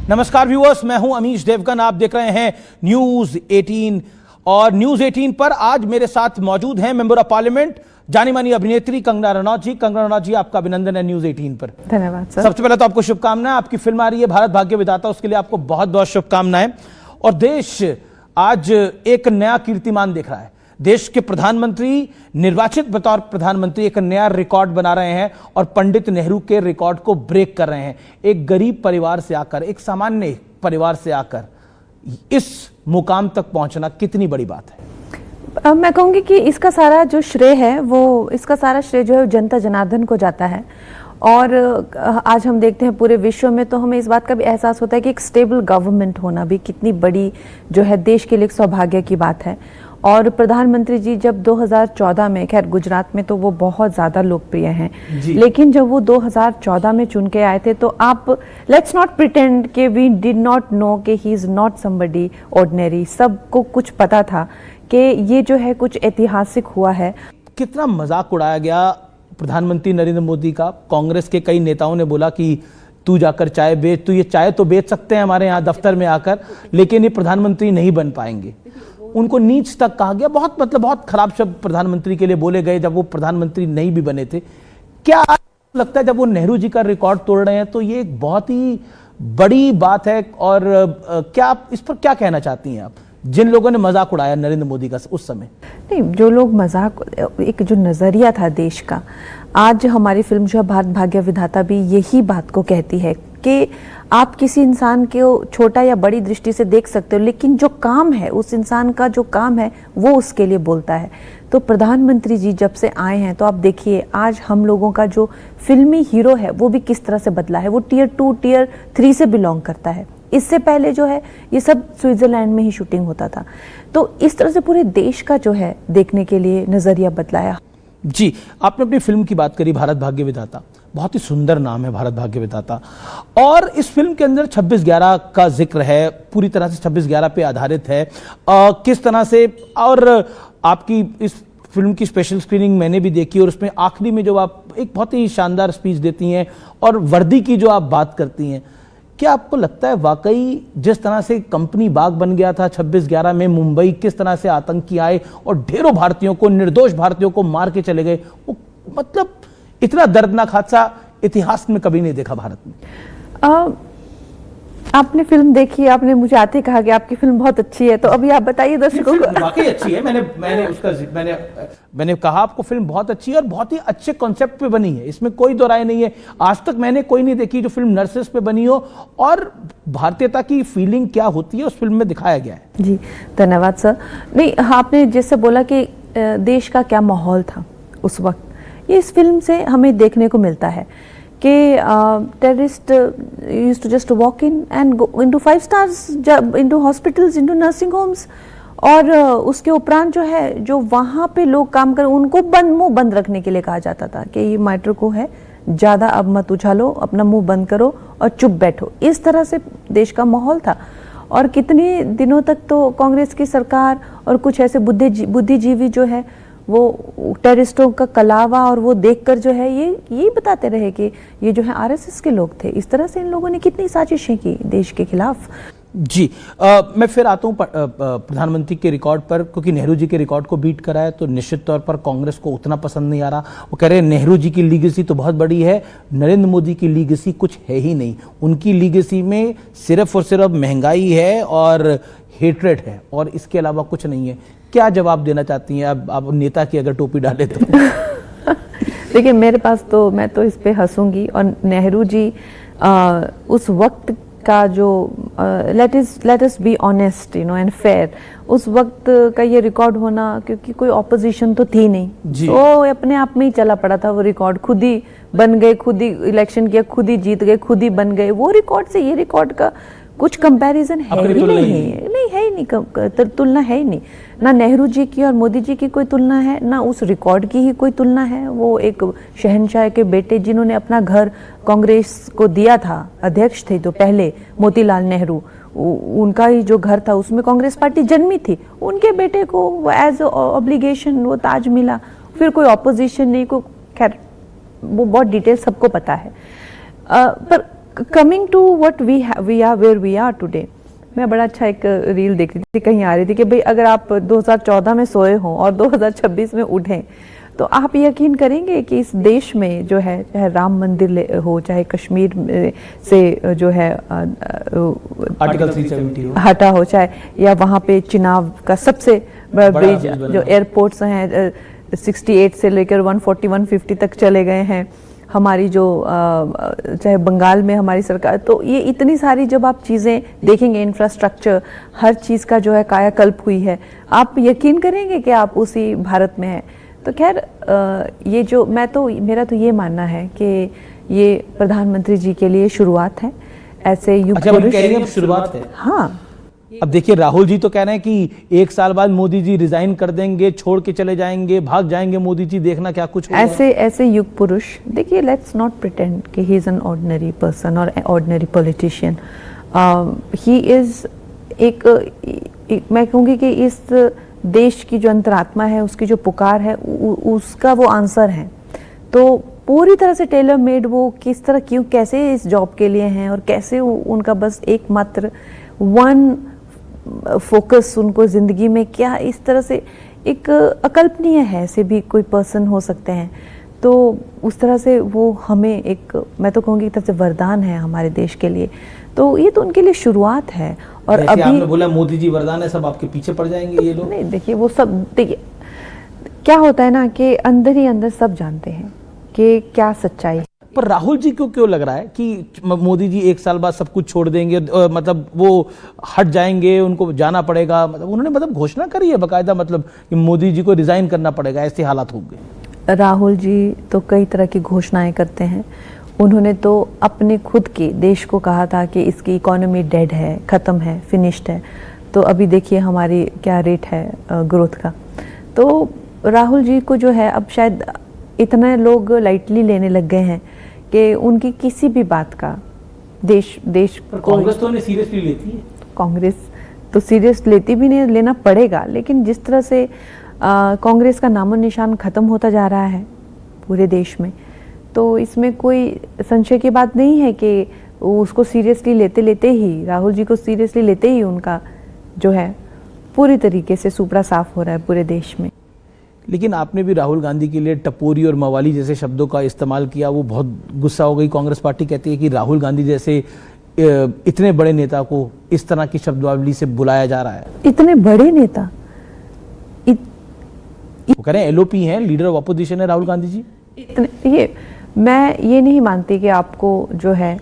नमस्कार व्यूअर्स, मैं हूं अमीश देवगन। आप देख रहे हैं न्यूज 18 और न्यूज 18 पर आज मेरे साथ मौजूद हैं मेंबर ऑफ पार्लियामेंट जानी मानी अभिनेत्री कंगना रनौत जी। कंगना रनौत जी, आपका अभिनंदन है न्यूज 18 पर। धन्यवाद सर। सबसे पहले तो आपको शुभकामनाएं। आपकी फिल्म आ रही है भारत भाग्य विधाता, उसके लिए आपको बहुत बहुत शुभकामनाएं। और देश आज एक नया कीर्तिमान देख रहा है। देश के प्रधानमंत्री, निर्वाचित बतौर प्रधानमंत्री, एक नया रिकॉर्ड बना रहे हैं और पंडित नेहरू के रिकॉर्ड को ब्रेक कर रहे हैं। एक गरीब परिवार से आकर, एक सामान्य परिवार से आकर इस मुकाम तक पहुंचना कितनी बड़ी बात है। मैं कहूंगी कि इसका सारा जो श्रेय है इसका सारा श्रेय जो है जनता जनार्दन को जाता है। और आज हम देखते हैं पूरे विश्व में, तो हमें इस बात का भी एहसास होता है कि एक स्टेबल गवर्नमेंट होना भी कितनी बड़ी जो है देश के लिए एक सौभाग्य की बात है। और प्रधानमंत्री जी जब 2014 में, खैर गुजरात में तो वो बहुत ज़्यादा लोकप्रिय हैं, लेकिन जब वो 2014 में चुन के आए थे, तो आप लेट्स नॉट प्रिटेंड कि वी डिड नॉट नो कि he is not somebody ordinary. सबको कुछ पता था कि ये जो है कुछ ऐतिहासिक हुआ है। कितना मजाक उड़ाया गया प्रधानमंत्री नरेंद्र मोदी का। कांग्रेस के कई नेताओं ने बोला कि तू जाकर चाय बेच, तू ये चाय तो बेच सकते हैं हमारे यहाँ दफ्तर में आकर, लेकिन ये प्रधानमंत्री नहीं बन पाएंगे। उनको नीच तक कहा गया। बहुत खराब शब्द प्रधानमंत्री के लिए बोले गए जब वो प्रधानमंत्री नहीं भी बने थे। क्या लगता है जब वो नेहरू जी का रिकॉर्ड तोड़ रहे हैं तो ये एक बहुत ही बड़ी बात है? और क्या आप इस पर क्या कहना चाहती हैं आप, जिन लोगों ने मजाक उड़ाया नरेंद्र मोदी का उस समय? नहीं, जो लोग मजाक, एक जो नजरिया था देश का, आज हमारी फिल्म जो है भारत भाग्य विधाता भी यही बात को कहती है कि आप किसी इंसान को छोटा या बड़ी दृष्टि से देख सकते हो, लेकिन जो काम है, उस इंसान का जो काम है वो उसके लिए बोलता है। तो प्रधानमंत्री जी जब से आए हैं तो आप देखिए आज हम लोगों का जो फिल्मी हीरो है वो भी किस तरह से बदला है। वो टियर 2 टियर 3 से बिलोंग करता है। इससे पहले जो है ये सब स्विट्जरलैंड में ही शूटिंग होता था। तो इस तरह से पूरे देश का जो है देखने के लिए नजरिया बदलाया। जी, आपने अपनी फिल्म की बात करी भारत भाग्य विधाता। बहुत ही सुंदर नाम है भारत भाग्य विधाता। और इस फिल्म के अंदर 26/11 का जिक्र है, पूरी तरह से 26/11 पे आधारित है। किस तरह से, और आपकी इस फिल्म की स्पेशल स्क्रीनिंग मैंने भी देखी और उसमें आखिरी में जो आप एक बहुत ही शानदार स्पीच देती हैं और वर्दी की जो आप बात करती हैं, क्या आपको लगता है वाकई जिस तरह से कंपनी बाग बन गया था 26/11 में, मुंबई किस तरह से आतंकी आए और ढेरों भारतीयों को, निर्दोष भारतीयों को मार के चले गए, वो मतलब इतना दर्दनाक हादसा इतिहास में कभी नहीं देखा भारत में। आपने फिल्म देखी, आपने मुझे आते कहा कि आपकी फिल्म बहुत अच्छी है, तो अभी आप बताइए दर्शकों को। वाकई अच्छी है। मैंने कहा आपको फिल्म बहुत अच्छी है और बहुत ही अच्छे कॉन्सेप्ट पे बनी है, इसमें कोई दो राय नहीं है। आज तक मैंने कोई नहीं देखी जो फिल्म नर्सेस पे बनी हो और भारतीयता की फीलिंग क्या होती है उस फिल्म में दिखाया गया है। जी धन्यवाद सर। नहीं, आपने जैसे बोला कि देश का क्या माहौल था उस वक्त, ये इस फिल्म से हमें देखने को मिलता है कि terrorist used to just walk in and go into 5 stars, into hospitals, into nursing homes. और उसके उपरांत जो है, जो वहाँ पे लोग काम कर, उनको मुंह बंद रखने के लिए कहा जाता था कि ये मैटर को है, ज़्यादा अब मत उछालो, अपना मुंह बंद करो और चुप बैठो। इस तरह से देश का माहौल था। और कितने दिनों तक तो कांग्रेस की सरकार और कुछ ऐसे बुद्धिजीवी जो है वो टेररिस्टों का कलावा, और वो देखकर जो है ये बताते रहे कि ये जो है आरएसएस के लोग थे। इस तरह से इन लोगों ने कितनी साजिशें की देश के खिलाफ। जी, मैं फिर आता हूं प्रधानमंत्री के रिकॉर्ड पर, क्योंकि नेहरू जी के रिकॉर्ड को बीट करा है तो निश्चित तौर पर कांग्रेस को उतना पसंद नहीं आ रहा। वो कह रहे हैं नेहरू जी की लीगेसी तो बहुत बड़ी है, नरेंद्र मोदी की लीगेसी कुछ है ही नहीं। उनकी लीगेसी में सिर्फ और सिर्फ महंगाई है और हेट्रेड है और इसके अलावा कुछ नहीं है। क्या जवाब देना चाहती हैं आप नेता की अगर टोपी डाले तो? देखिए, मेरे पास तो, मैं तो इस पे हंसूंगी। और नेहरू जी उस वक्त का जो let us be honest and fair, उस वक्त का ये रिकॉर्ड होना, क्योंकि कोई ऑपोजिशन तो थी नहीं, तो अपने आप में ही चला पड़ा था वो रिकॉर्ड। खुद ही बन गए, खुद ही इलेक्शन किया, खुद ही जीत गए, खुद ही बन गए। वो रिकॉर्ड से ये रिकॉर्ड का कुछ कंपैरिजन है ही नहीं, तुलना है ही नहीं। ना नेहरू जी की और मोदी जी की कोई तुलना है, ना उस रिकॉर्ड की ही कोई तुलना है। वो एक शहंशाह के बेटे जिन्होंने अपना घर कांग्रेस को दिया था, अध्यक्ष थे तो पहले मोतीलाल नेहरू, उनका ही जो घर था उसमें कांग्रेस पार्टी जन्मी थी, उनके बेटे को एज ऑब्लिगेशन वो ताज मिला। फिर कोई ऑपोजिशन नहीं, को खैर वो बहुत डिटेल सबको पता है। पर coming to what we are where we are today, मैं बड़ा अच्छा एक रील देख रही थी, कहीं आ रही थी कि भाई अगर आप 2014 में सोए हों और 2026 में उठें तो आप यकीन करेंगे कि इस देश में जो है, चाहे राम मंदिर हो, चाहे कश्मीर से जो है आर्टिकल 370 हो, हटा हो, चाहे या वहाँ पे चिनाब का सबसे बड़ा ब्रिज जो एयरपोर्ट्स हैं 68 से लेकर 140 150 तक चले गए हैं, हमारी जो चाहे बंगाल में हमारी सरकार, तो ये इतनी सारी जब आप चीज़ें देखेंगे, इंफ्रास्ट्रक्चर हर चीज़ का जो है कायाकल्प हुई है, आप यकीन करेंगे कि आप उसी भारत में हैं। तो खैर ये जो मेरा तो ये मानना है कि ये प्रधानमंत्री जी के लिए शुरुआत है, ऐसे युग अच्छा, कह रही हैं शुरुआत है। हाँ, अब देखिए राहुल जी तो कह रहे हैं कि 1 साल बाद मोदी जी रिजाइन कर देंगे, छोड़ के चले जाएंगे, भाग जाएंगे मोदी जी, देखना क्या कुछ होगा। ऐसे युग पुरुष, देखिए लेट्स नॉट प्रिटेंड कि he is an ordinary person और ऑर्डिनरी पॉलिटिशियन, ही इज एक मैं कहूँगी कि इस देश की जो अंतरात्मा है, उसकी जो पुकार है, उसका वो आंसर है। तो पूरी तरह से टेलर मेड वो किस तरह क्यों कैसे इस जॉब के लिए हैं और कैसे उनका बस एकमात्र वन फोकस उनको जिंदगी में क्या इस तरह से एक अकल्पनीय है, ऐसे भी कोई पर्सन हो सकते हैं। तो उस तरह से वो हमें एक, मैं तो कहूँगी एक तरह से वरदान है हमारे देश के लिए। तो ये तो उनके लिए शुरुआत है। और अभी आपने बोला मोदी जी वरदान है, सब आपके पीछे पड़ जाएंगे ये लोग। नहीं, देखिए वो सब, देखिए क्या होता है ना कि अंदर ही अंदर सब जानते हैं कि क्या सच्चाई है। पर राहुल जी को क्यों लग रहा है कि मोदी जी 1 साल बाद सब कुछ छोड़ देंगे, मतलब वो हट जाएंगे, उनको जाना पड़ेगा, मतलब उन्होंने घोषणा करी है बाकायदा, मतलब कि मोदी जी को रिजाइन करना पड़ेगा, ऐसे हालात हो गए। राहुल जी तो कई तरह की घोषणाएं करते हैं। उन्होंने तो अपने खुद के देश को कहा था कि इसकी इकोनॉमी डेड है, ख़त्म है, फिनिश्ड है। तो अभी देखिए हमारी क्या रेट है ग्रोथ का। तो राहुल जी को जो है अब शायद इतना लोग लाइटली लेने लग गए हैं कि उनकी किसी भी बात का देश को, कांग्रेस तो उन्हें सीरियसली लेती है। कांग्रेस तो सीरियस लेती भी नहीं, लेना पड़ेगा, लेकिन जिस तरह से कांग्रेस का नामो निशान ख़त्म होता जा रहा है पूरे देश में, तो इसमें कोई संशय की बात नहीं है कि उसको सीरियसली लेते ही, राहुल जी को सीरियसली लेते ही उनका जो है पूरी तरीके से सुपड़ा साफ हो रहा है पूरे देश में। लेकिन आपने भी राहुल गांधी के लिए टपोरी और मवाली जैसे शब्दों का इस्तेमाल किया, वो बहुत गुस्सा हो गई। कांग्रेस पार्टी कहती है कि राहुल गांधी जैसे इतने बड़े नेता को इस तरह की शब्दावली से बुलाया जा रहा है। इतने बड़े नेता, वो कह रहे हैं एलओपी हैं, लीडर ऑफ अपोजिशन है राहुल गांधी जी। ये मैं ये नहीं मानती कि आपको जो है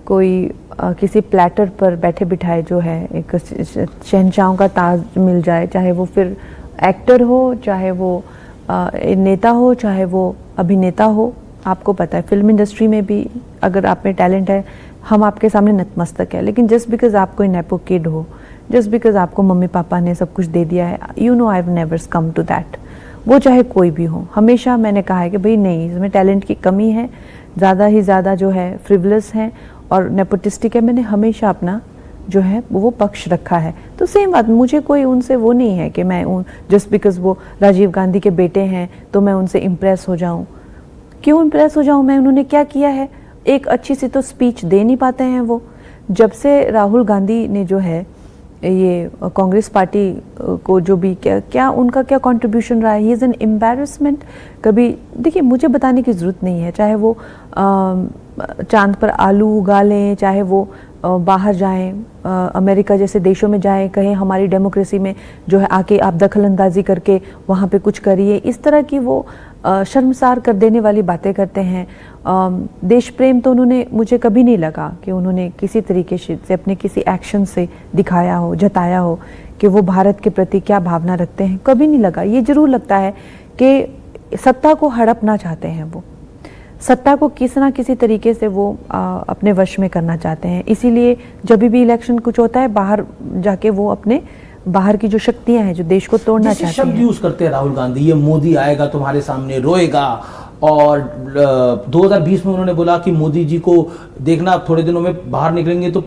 कोई किसी प्लेटर पर बैठे बिठाए जो है एक शहंशाहों का ताज मिल जाए, चाहे वो फिर एक्टर हो, चाहे वो नेता हो, चाहे वो अभिनेता हो। आपको पता है फिल्म इंडस्ट्री में भी अगर आप में टैलेंट है, हम आपके सामने नतमस्तक है, लेकिन जस्ट बिकॉज आप कोई नेपो किड हो, जस्ट बिकॉज आपको मम्मी पापा ने सब कुछ दे दिया है, you know I have never come to that. वो चाहे कोई भी हो, हमेशा मैंने कहा है कि भाई नहीं, इसमें टैलेंट की कमी है, ज़्यादा ही ज़्यादा जो है फ्रिवलस है और नेपोटिस्टिक है। मैंने हमेशा अपना जो है वो पक्ष रखा है। तो सेम बात, मुझे कोई उनसे वो नहीं है कि मैं जस्ट बिकॉज वो राजीव गांधी के बेटे हैं तो मैं उनसे इम्प्रेस हो जाऊं। क्यों इम्प्रेस हो जाऊं मैं? उन्होंने क्या किया है? एक अच्छी सी तो स्पीच दे नहीं पाते हैं वो। जब से राहुल गांधी ने जो है ये कांग्रेस पार्टी को जो भी क्या उनका क्या कंट्रीब्यूशन रहा है, ही इज़ एन एम्बैरसमेंट। कभी देखिए, मुझे बताने की ज़रूरत नहीं है, चाहे वो चांद पर आलू उगा लें, चाहे वो बाहर जाएं, अमेरिका जैसे देशों में जाएं, कहें हमारी डेमोक्रेसी में जो है आके आप दखल अंदाजी करके वहाँ पे कुछ करिए, इस तरह की वो शर्मसार कर देने वाली बातें करते हैं। देश प्रेम तो उन्होंने, मुझे कभी नहीं लगा कि उन्होंने किसी तरीके से अपने किसी एक्शन से दिखाया हो, जताया हो कि वो भारत के प्रति क्या भावना रखते हैं, कभी नहीं लगा। ये जरूर लगता है कि सत्ता को हड़पना चाहते हैं, वो सत्ता को किसी ना किसी तरीके से वो अपने वश में करना चाहते हैं। इसीलिए जब भी इलेक्शन कुछ होता है, बाहर जाके वो अपने बाहर की जो शक्तियां हैं जो देश को तोड़ना चाहती हैं, शब्द यूज करते हैं राहुल गांधी, ये मोदी आएगा तुम्हारे सामने रोएगा। और 2020 में उन्होंने बोला कि मोदी जी को देखना, थोड़े दिनों में बाहर निकलेंगे तो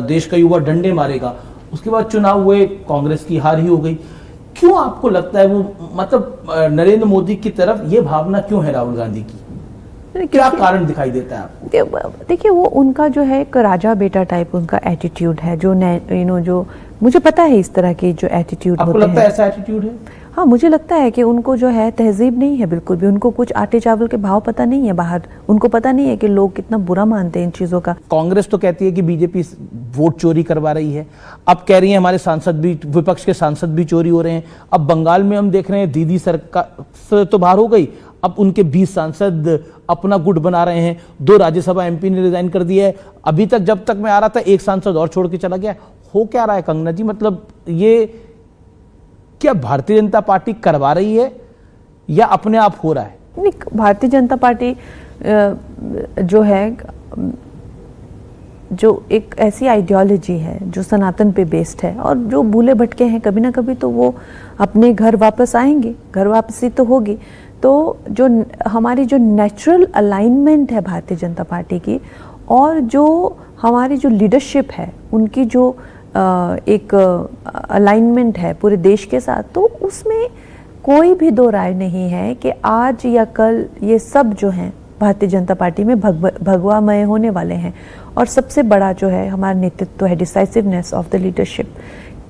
देश का युवा डंडे मारेगा। उसके बाद चुनाव हुए, कांग्रेस की हार ही हो गई। क्यों आपको लगता है वो, मतलब नरेंद्र मोदी की तरफ ये भावना क्यों है राहुल गांधी की? क्या कारण दिखाई देता है आपको? देखिए वो उनका जो है एक राजा बेटा टाइप उनका एटीट्यूड है, जो जो मुझे पता है इस तरह के जो एटीट्यूड आपको होते लगता हैं। है ऐसा एटीट्यूड है? हाँ, मुझे लगता है कि उनको जो है तहजीब नहीं है बिल्कुल भी, उनको कुछ आटे चावल के भाव पता नहीं है बाहर, उनको पता नहीं है कि लोग कितना बुरा मानते हैं इन चीज़ों का। कांग्रेस तो कहती है कि बीजेपी वोट चोरी करवा रही है, अब कह रही है हमारे सांसद भी, विपक्ष के सांसद भी चोरी हो रहे हैं। अब बंगाल में हम देख रहे हैं दीदी सरकार तो बाहर हो गई, अब उनके 20 सांसद अपना गुट बना रहे हैं। 2 राज्यसभा एमपी ने रिजाइन कर दिया है। अभी तक जब तक मैं आ रहा था 1 सांसद और छोड़ के चला गया। हो क्या रहा है कंगना जी? मतलब ये क्या भारतीय जनता पार्टी करवा रही है या अपने आप हो रहा है? नहीं, भारतीय जनता पार्टी जो है, जो एक ऐसी आइडियोलॉजी है जो सनातन पे बेस्ड है, और जो भूले भटके हैं कभी ना कभी तो वो अपने घर वापस आएंगे, घर वापसी तो होगी। तो जो हमारी जो नेचुरल अलाइनमेंट है भारतीय जनता पार्टी की, और जो हमारी जो लीडरशिप है उनकी जो एक अलाइनमेंट है पूरे देश के साथ, तो उसमें कोई भी दो राय नहीं है कि आज या कल ये सब जो हैं भारतीय जनता पार्टी में भगवामय होने वाले हैं। और सबसे बड़ा जो है हमारा नेतृत्व है, डिसाइसिवनेस ऑफ द लीडरशिप।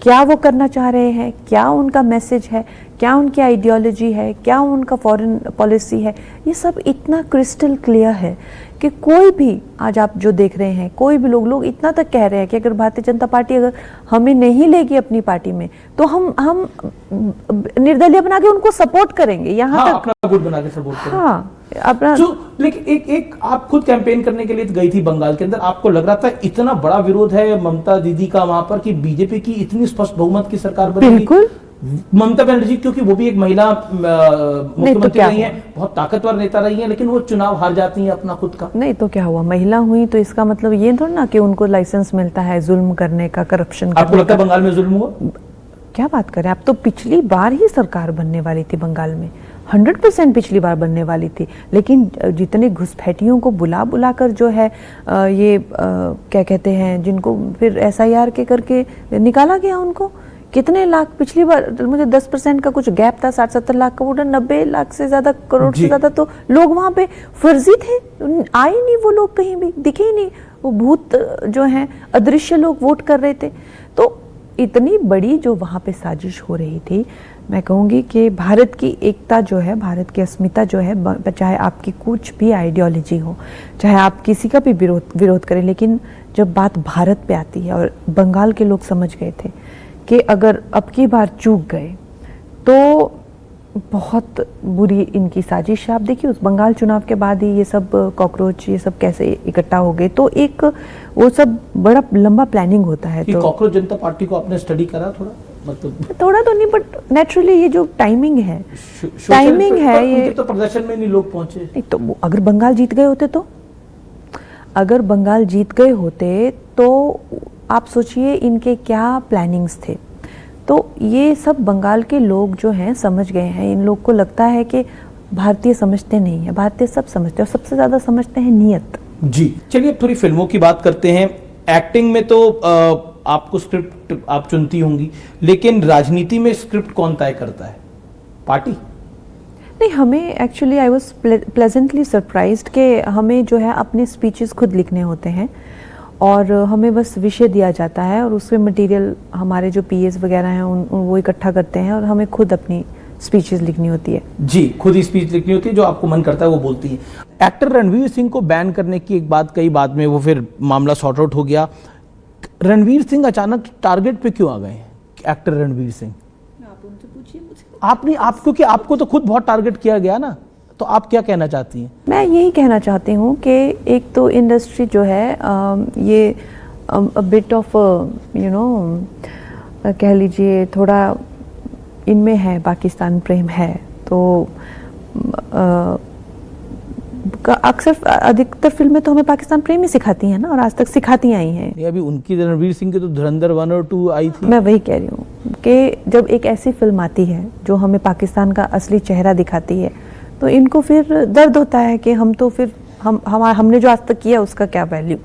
क्या वो करना चाह रहे हैं, क्या उनका मैसेज है, क्या उनकी आइडियोलॉजी है, क्या उनका फॉरेन पॉलिसी है, ये सब इतना क्रिस्टल क्लियर है कि कोई भी, आज आप जो देख रहे हैं, कोई भी लोग इतना तक कह रहे हैं कि अगर भारतीय जनता पार्टी अगर हमें नहीं लेगी अपनी पार्टी में तो हम निर्दलीय बना के उनको सपोर्ट करेंगे। यहाँ तक अपना गुट बना के सपोर्ट करेंगे। हाँ, अपना लेकिन एक आप खुद कैंपेन करने के लिए गई थी बंगाल के अंदर, आपको लग रहा था इतना बड़ा विरोध है ममता दीदी का वहां पर कि बीजेपी की इतनी स्पष्ट बहुमत की सरकार बनेगी? बिल्कुल। ममता बनर्जी, क्योंकि वो भी एक महिला मुख्यमंत्री रही हैं, बहुत ताकतवर नेता रही हैं, लेकिन वो चुनाव हार जाती हैं अपना खुद का। नहीं तो क्या हुआ, महिला हुई तो इसका मतलब ये थोड़ा ना कि उनको लाइसेंस मिलता है जुल्म करने का, करप्शन करने का। आपको लगता है बंगाल में जुल्म हुआ? क्या बात करें आप, तो पिछली बार ही सरकार बनने वाली थी बंगाल में, 100% पिछली बार बनने वाली थी, लेकिन जितने घुसपैठियों को बुला बुला कर जो है ये क्या कहते हैं, जिनको फिर SIR के करके निकाला गया, उनको कितने लाख, पिछली बार मुझे 10% का कुछ गैप था, 60-70 लाख का, वो 90 लाख से ज्यादा, करोड़ से ज्यादा तो लोग वहां पे फर्जी थे, आए नहीं वो लोग, कहीं भी दिखे ही नहीं, वो भूत जो हैं, अदृश्य लोग वोट कर रहे थे। तो इतनी बड़ी जो वहां पे साजिश हो रही थी, मैं कहूँगी कि भारत की एकता जो है, भारत की अस्मिता जो है, चाहे आपकी कुछ भी आइडियोलॉजी हो, चाहे आप किसी का भी विरोध करें, लेकिन जब बात भारत पे आती है, और बंगाल के लोग समझ गए थे कि अगर अब की बार चूक गए तो बहुत बुरी इनकी साजिश है। आप देखिए उस बंगाल चुनाव के बाद ही ये सब कॉकरोच, ये सब कैसे इकट्ठा हो गए, तो एक वो सब बड़ा लंबा प्लानिंग होता है। तो कॉकरोच जनता पार्टी को आपने स्टडी करा थोड़ा? मतलब थोड़ा तो नहीं, बट नेचुरली ये जो टाइमिंग है ये तो प्रदर्शन में नहीं लोग पहुंचे। नहीं तो अगर बंगाल जीत गए होते तो आप सोचिए इनके क्या प्लानिंग्स थे। तो ये सब बंगाल के लोग जो हैं समझ गए हैं, इन लोग को लगता है कि भारतीय समझते नहीं है, भारतीय सब समझते हैं, और सबसे ज्यादा समझते हैं नियत। जी चलिए अब थोड़ी फिल्मों की बात करते हैं। एक्टिंग में तो आपको स्क्रिप्ट आप चुनती होंगी, लेकिन राजनीति में स्क्रिप्ट कौन तय करता है? पार्टी? नहीं, हमें actually I was pleasantly surprised कि हमें जो है अपने स्पीचेस खुद लिखने होते हैं, और हमें बस विषय दिया जाता है, और उसमें मटेरियल हमारे जो PS वगैरह हैं वो इकट्ठा करते हैं, और हमें खुद अपनी स्पीचेस लिखनी होती है। जी, खुद ही स्पीच लिखनी होती है, जो आपको मन करता है वो बोलती है। एक्टर रणवीर सिंह को बैन करने की एक बात कही, बाद में वो फिर मामला सॉर्ट आउट हो गया। रणवीर सिंह अचानक टारगेट पे क्यों आ गए? एक्टर रणवीर सिंह, आप उनसे पूछिए मुझे। आप क्योंकि आपको तो खुद बहुत टारगेट किया गया ना, तो आप क्या कहना चाहती हैं? मैं यही कहना चाहती हूँ कि एक तो इंडस्ट्री जो है ये बिट ऑफ कह लीजिए थोड़ा इनमें है, पाकिस्तान प्रेम है, तो अक्सर अधिकतर फिल्में तो हमें पाकिस्तान प्रेम ही सिखाती हैं ना, और आज तक सिखाती आई हैं। ये अभी उनकी रणवीर सिंह की तो धुरंधर 1 और 2 आई थी। मैं वही कह रही हूँ कि जब एक ऐसी फिल्म आती है जो हमें पाकिस्तान का असली चेहरा दिखाती है, तो इनको फिर दर्द होता है कि हम तो फिर हमने जो आज तक किया उसका क्या वैल्यू।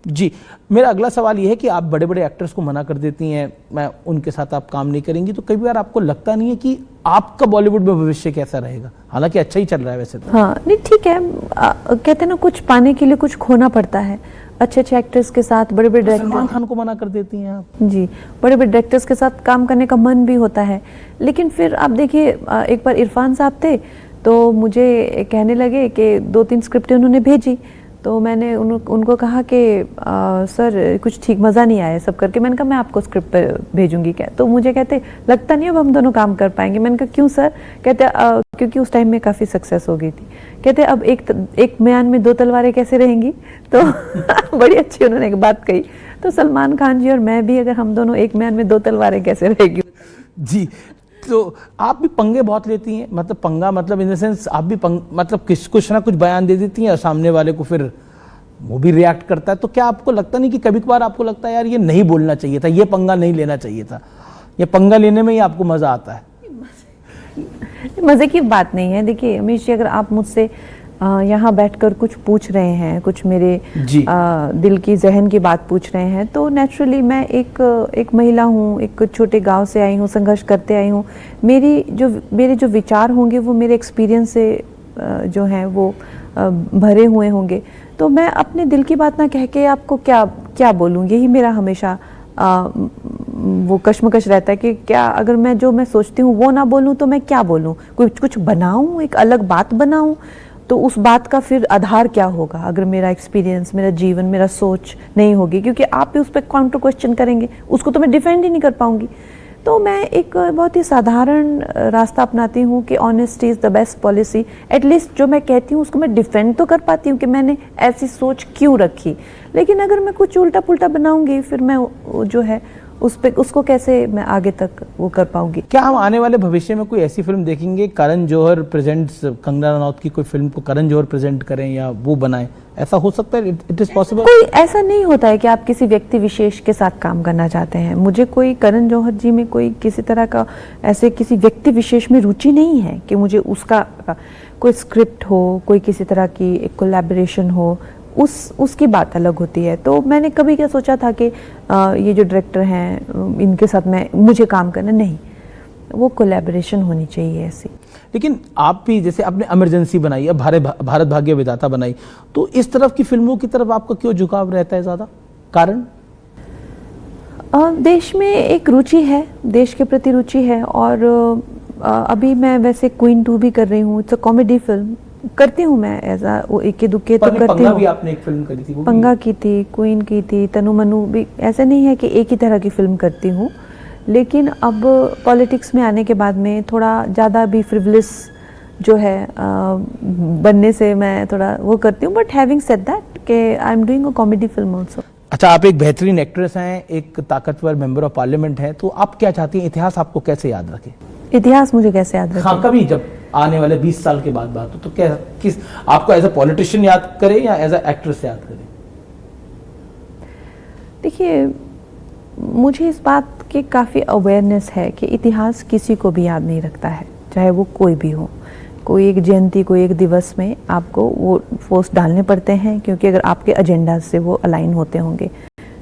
जी, मेरा अगला सवाल ये है कि आप बड़े बड़े एक्टर्स को मना कर देती हैं, मैं उनके साथ आप काम नहीं करेंगी, तो कई बार आपको लगता नहीं है कि आपका बॉलीवुड में भविष्य कैसा रहेगा? हालांकि अच्छा ही चल रहा है वैसे तो। हाँ नहीं ठीक है, कहते हैं ना कुछ पाने के लिए कुछ खोना पड़ता है। अच्छे अच्छे एक्टर्स के साथ, बड़े बड़े सलमान डायरेक्टर, खान को मना कर देती हैं आप? जी, बड़े बड़े डायरेक्टर्स के साथ काम करने का मन भी होता है। लेकिन फिर आप देखिए, एक बार इरफान साहब थे तो मुझे कहने लगे कि 2-3 स्क्रिप्टें उन्होंने भेजी, तो मैंने उनको कहा कि सर कुछ ठीक मज़ा नहीं आया सब करके। मैंने कहा मैं आपको स्क्रिप्ट भेजूंगी क्या? तो मुझे कहते लगता नहीं अब हम दोनों काम कर पाएंगे। मैंने कहा क्यों सर? कहते क्योंकि उस टाइम में काफ़ी सक्सेस हो गई थी। कहते अब एक म्यान में 2 तलवारें कैसे रहेंगी? तो बड़ी अच्छी उन्होंने एक बात कही। तो सलमान खान जी और मैं भी, अगर हम दोनों एक म्यान में 2 तलवारें कैसे रहेगी? जी, तो आप भी पंगे बहुत लेती हैं, मतलब पंगा मतलब इन द सेंस आप भी मतलब कुछ ना कुछ बयान दे देती हैं और सामने वाले को फिर वो भी रिएक्ट करता है, तो क्या आपको लगता नहीं कि कभी कभार आपको लगता है यार ये नहीं बोलना चाहिए था, ये पंगा नहीं लेना चाहिए था, ये पंगा लेने में ही आपको मजा आता है? मजे की बात नहीं है। देखिए अमीश जी, अगर आप मुझसे यहाँ बैठकर कुछ पूछ रहे हैं, कुछ मेरे दिल की जहन की बात पूछ रहे हैं, तो नेचुरली मैं एक महिला हूँ, एक छोटे गांव से आई हूँ, संघर्ष करते आई हूँ। मेरे जो विचार होंगे वो मेरे एक्सपीरियंस से जो हैं वो भरे हुए होंगे। तो मैं अपने दिल की बात ना कह के आपको क्या बोलूँ, यही मेरा हमेशा वो कश्मकश रहता है कि क्या अगर मैं सोचती हूँ वो ना बोलूँ तो मैं क्या बोलूँ? कुछ बनाऊँ, एक अलग बात बनाऊँ, तो उस बात का फिर आधार क्या होगा अगर मेरा एक्सपीरियंस, मेरा जीवन, मेरा सोच नहीं होगी? क्योंकि आप भी उस पर काउंटर क्वेश्चन करेंगे, उसको तो मैं डिफेंड ही नहीं कर पाऊंगी। तो मैं एक बहुत ही साधारण रास्ता अपनाती हूँ कि honesty is the best policy. At least जो मैं कहती हूँ उसको मैं डिफेंड तो कर पाती हूँ कि मैंने ऐसी सोच क्यों रखी। लेकिन अगर मैं कुछ उल्टा पुल्टा बनाऊंगी, फिर मैं जो है उसको कैसे मैं आगे तक वो कर पाऊंगी? क्या हम आने वाले भविष्य में कोई ऐसी फिल्म देखेंगे, करण जौहर प्रेजेंट्स कंगना रनौत की कोई फिल्म को करण जौहर प्रेजेंट करें या वो बनाएं? ऐसा हो सकता है? It is possible? कोई ऐसा नहीं होता है कि आप किसी व्यक्ति विशेष के साथ काम करना चाहते हैं। मुझे कोई करण जौहर जी में कोई किसी तरह का ऐसे किसी व्यक्ति विशेष में रुचि नहीं है कि मुझे उसका कोई स्क्रिप्ट हो, कोई किसी तरह की एक कोलैबोरेशन हो, उसकी बात अलग होती है। तो मैंने कभी क्या सोचा था कि ये जो डायरेक्टर हैं इनके साथ मुझे काम करना, नहीं, वो कोलैबोरेशन होनी चाहिए ऐसी। लेकिन आप भी जैसे आपने इमरजेंसी बनाई है, भारत भाग्य विधाता बनाई, तो इस तरफ की फिल्मों की तरफ आपका क्यों झुकाव रहता है ज्यादा? कारण? देश में एक रुचि है, देश के प्रति रुचि है। और अभी मैं वैसे क्वीन 2 भी कर रही हूँ। इट्स अ कॉमेडी फिल्म करती हूँ मैं, ऐसा वो इक्के दुक्के तो करती हूँ। भी आपने एक फिल्म करी थी, वो पंगा की थी, क्वीन की थी, तनु मनु भी। ऐसे नहीं है कि एक ही तरह की फिल्म करती हूँ, लेकिन अब पॉलिटिक्स में आने के बाद में थोड़ा ज़्यादा भी फ्रिवलिस जो है बनने से मैं थोड़ा वो करती हूँ। बट हैविंग सेड दैट कि I am doing a comedy film also. अच्छा, आप एक बेहतरीन एक्ट्रेस हैं, एक ताकतवर मेंबर ऑफ पार्लियामेंट हैं, तो आप क्या चाहती हैं इतिहास आपको कैसे याद रखे? इतिहास मुझे कैसे याद रखे? हाँ, कभी जब आने वाले 20 साल के बाद बात हो तो क्या किस आपको एज अ पॉलिटिशियन याद करे या एज अ एक्ट्रेस याद करे? देखिए, मुझे इस बात की काफ़ी अवेयरनेस है कि इतिहास किसी को भी याद नहीं रखता है, चाहे वो कोई भी हो। कोई एक जयंती, कोई एक दिवस में आपको वो पोस्ट डालने पड़ते हैं, क्योंकि अगर आपके एजेंडा से वो अलाइन होते होंगे,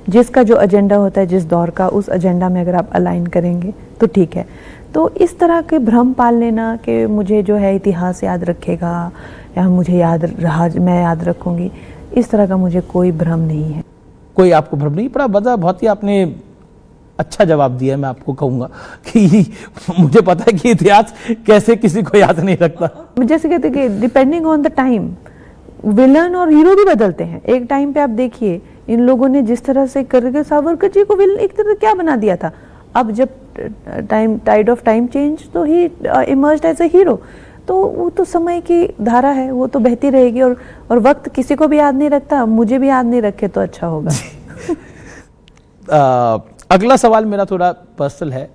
जिसका जो एजेंडा होता है जिस दौर का, उस एजेंडा में अगर आप अलाइन करेंगे तो ठीक है। तो इस तरह के भ्रम पाल लेना कि मुझे जो है इतिहास याद रखेगा या मुझे याद रहा मैं याद रखूंगी, इस तरह का मुझे कोई भ्रम नहीं है। कोई आपको भ्रम नहीं पड़ा? बहुत ही आपने अच्छा जवाब दिया। मैं आपको कहूंगा कि मुझे पता है कि इतिहास कैसे किसी को याद नहीं रखता। जैसे कहते कि depending on the time villain और हीरो भी बदलते हैं। एक टाइम पे आप देखिए इन लोगों ने जिस तरह से करके सावरकर जी को विलन एक तरह क्या बना दिया था। अब जब टाइड ऑफ टाइम चेंज तो ही इमर्ज्ड एज अ हीरो। तो वो तो समय की धारा है, वो तो बहती रहेगी। और वक्त किसी को भी याद नहीं रखता, मुझे भी याद नहीं रखे तो अच्छा होगा। अगला सवाल मेरा थोड़ा पर्सनल है।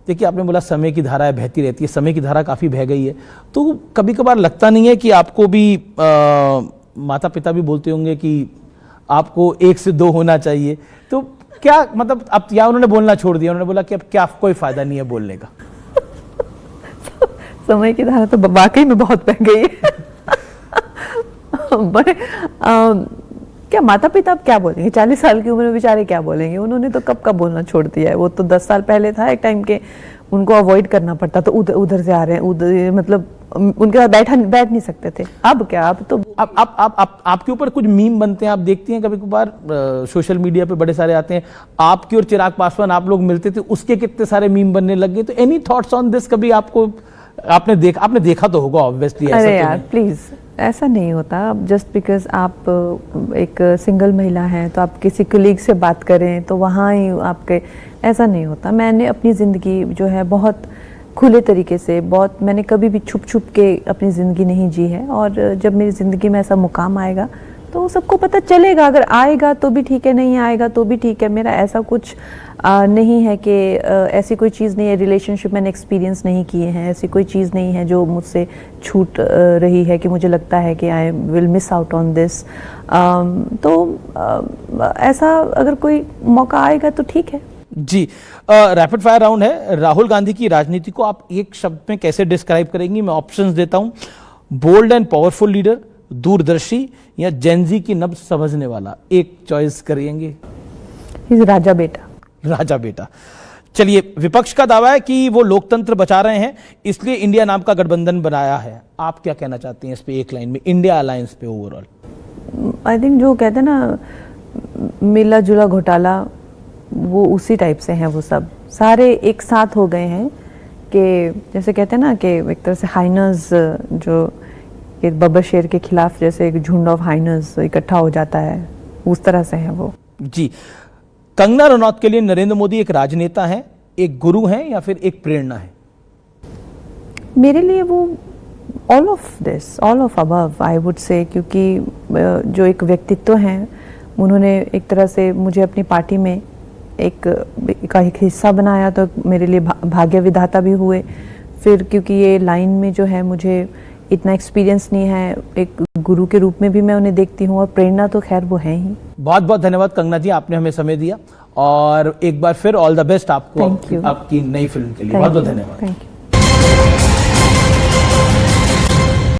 देखिए, आपने बोला समय की धारा है, बहती रहती है। समय की धारा काफ़ी बह गई है, तो कभी कभार लगता नहीं है कि आपको भी माता पिता भी बोलते होंगे कि आपको 1 से 2 होना चाहिए, तो क्या मतलब अब या उन्होंने बोलना छोड़ दिया, उन्होंने बोला कि अब क्या कोई फायदा नहीं है बोलने का? समय की धारा तो वाकई में बहुत बह गई है। बड़े क्या माता पिता अब क्या बोलेंगे, 40 साल की उम्र में बेचारे क्या बोलेंगे, उन्होंने तो कब का बोलना छोड़ दिया है। वो तो 10 साल पहले था एक टाइम के, उनको अवॉइड करना पड़ता, तो उधर से आ रहे हैं, उधर मतलब उनके साथ बैठ नहीं सकते थे। अब क्या, अब तो आपके ऊपर कुछ मीम बनते हैं, आप देखती हैं कभी कभार सोशल मीडिया पे बड़े सारे आते हैं, आपकी और चिराग पासवान आप लोग मिलते थे, उसके कितने सारे मीम बनने लग गए। तो एनी थॉट्स ऑन दिस? कभी आपको आपने देखा तो होगा ऑब्वियसली। अरे यार प्लीज, ऐसा नहीं होता। जस्ट बिकॉज आप एक सिंगल महिला हैं तो आप किसी कलीग से बात करें तो वहाँ ही आपके, ऐसा नहीं होता। मैंने अपनी ज़िंदगी जो है बहुत खुले तरीके से, मैंने कभी भी छुप छुप के अपनी ज़िंदगी नहीं जी है। और जब मेरी ज़िंदगी में ऐसा मुकाम आएगा तो सबको पता चलेगा। अगर आएगा तो भी ठीक है, नहीं आएगा तो भी ठीक है। मेरा ऐसा कुछ नहीं है कि ऐसी कोई चीज़ नहीं है, रिलेशनशिप मैंने एक्सपीरियंस नहीं किए हैं, ऐसी कोई चीज़ नहीं है जो मुझसे छूट रही है कि मुझे लगता है कि I will miss out on this. ऐसा अगर कोई मौका आएगा तो ठीक है जी। रैपिड फायर राउंड है। राहुल गांधी की राजनीति को आप एक शब्द में कैसे डिस्क्राइब करेंगी? मैं ऑप्शंस देता हूं। बोल्ड एंड पावरफुल लीडर, दूरदर्शी, या जेनजी की नब्ज समझने वाला। एक चॉइस करेंगे। राजा बेटा। राजा बेटा। चलिए, विपक्ष का दावा है कि वो लोकतंत्र बचा रहे हैं, इसलिए इंडिया नाम का गठबंधन बनाया है। आप क्या कहना चाहती हैं इस पे, एक लाइन में, इंडिया अलायंस पे ओवरऑल? आई थिंक जो कहते हैं ना मिला जुला घोटाला, वो उसी टाइप से हैं। वो सब सारे एक साथ हो गए हैं कि जैसे कहते हैं ना कि एक तरह से हाइनर्स, जो एक बब्बर शेर के खिलाफ जैसे एक झुंड ऑफ हाइनर्स इकट्ठा हो जाता है, उस तरह से है वो। जी। कंगना रनौत के लिए नरेंद्र मोदी एक राजनेता है, एक गुरु हैं, या फिर एक प्रेरणा है? मेरे लिए वो all of this, all of above I would say. क्योंकि जो एक व्यक्तित्व हैं, उन्होंने एक तरह से मुझे अपनी पार्टी में एक हिस्सा बनाया, तो मेरे लिए भाग्य विधाता भी हुए। फिर क्योंकि ये लाइन में जो है मुझे इतना एक्सपीरियंस नहीं है, एक गुरु के रूप में भी मैं उन्हें देखती हूँ, और प्रेरणा तो खैर वो है ही। बहुत बहुत धन्यवाद कंगना जी, आपने हमें समय दिया, और एक बार फिर ऑल द बेस्ट आपको आपकी नई फिल्म के लिए। बहुत बहुत धन्यवाद। Thank you.